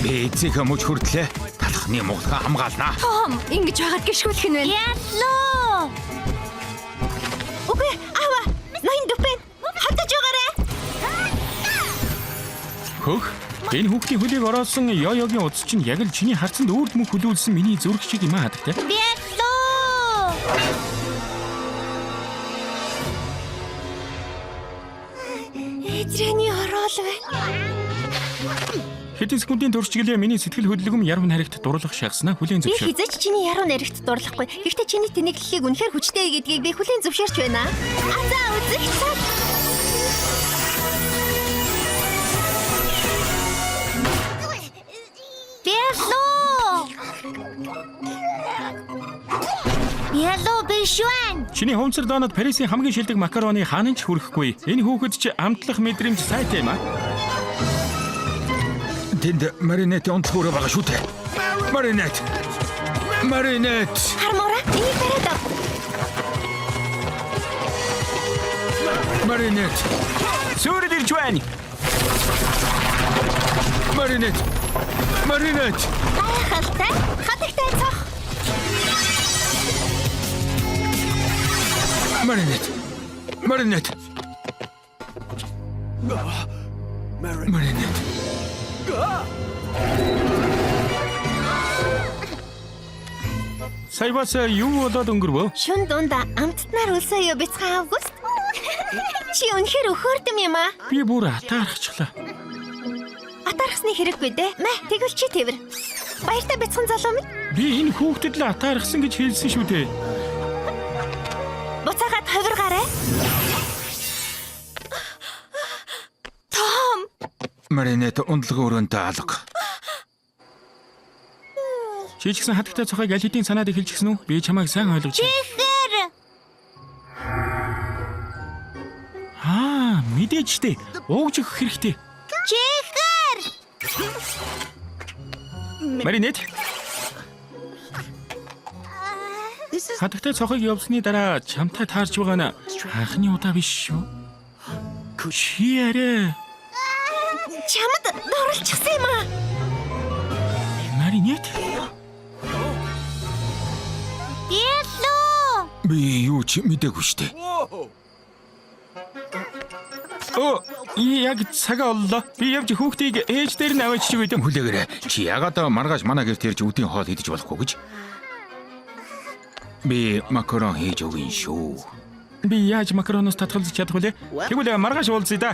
Би эцэг мөч хүртлээ талхны муухай хамгаалнаа. Том, ингэж байгаад гიშгүүлэх нь байна. Яллоо. Үгүй, аваа. Ноён дүпэн. Хатаж байгаарэ. Хөх, энэ хүүхдийн хөлийг ороосон ёёгийн удас чинь яг л чиний харцанд өөрт мөн хөлүүлсэн миний зүрх шиг юм аа хадагтай. Яллоо. Эзрэний ороол байна. Хэдэн секундын туршиглээ миний сэтгэл хөдлөм яруу найрагт дурлах шахснаа хүлээн Би зөвшөөр. хизээч чиний яруу найрагт дурлахгүй. Гэхдээ чиний тэнэглэлийг үнэхээр хүчтэй гэдгийг би хүлээн зөвшөөрч байна. Азаа үзэх цаг. Яллоо. Яллоо биш байна. Чиний хумцар доонод Парисын хамгийн шилдэг макароны хаанч хүрэхгүй. Энэ хүүхэд ч амтлах мэдрэмж сайтай юм аа. Тэнд маринет онцгойроо байгаа шүү дээ. Маринет. Хармаараа энийг бариад ав. Маринет. Сүрд ирж байна. Маринет. Гайхалтай. Хатагтай цох. Маринет. Сая бас юу болоод өнгөрвөө? Шүн дундаа амттнаар үлсээ юу бяцхан август. Чи үнэхээр өхөөрдөм юм аа. Би бүр атаархчлаа. Атархсны хэрэггүй дээ. Мэ, тэгвэл чи тэрвэр. Баяртай бяцхан залуу минь. Би энэ хүүхдэд л атаархсан гэж хэлсэн шүү дээ. Буцаагаад хувиргаарай. Том. Маринет ундлага өрөөнтэй алга. Чи ч гэсэн хатагтай цохойг аль хэдийн санаад эхэлж гисэн үү? Би чамайг сайн ойлгож байна. Чихэр. Мэдээж дээ. Ууж өгөх хэрэгтэй. Чихэр. Маринет. Хатагтай цохойг явсны дараа чамтай таарч байгаа нь анхны удаа биш шүү. Чи арай. Чамд дорлчихсан юм аа. Маринет. Яллоо. Би юу ч мэдээгүй шүү дээ. Яг цагаа оллоо. Би явж хүүхдийг ээж дээр нь аваачих үед Хүлээгээрэй. Чи ягаад маргааш манай гэрт ирж үдийн хоол идэж болохгүй гэж? Би макарон хийж өгнө шүү. би яаж макароноос татгалзах чадах вэ? Тэгвэл маргааш уулзъя да.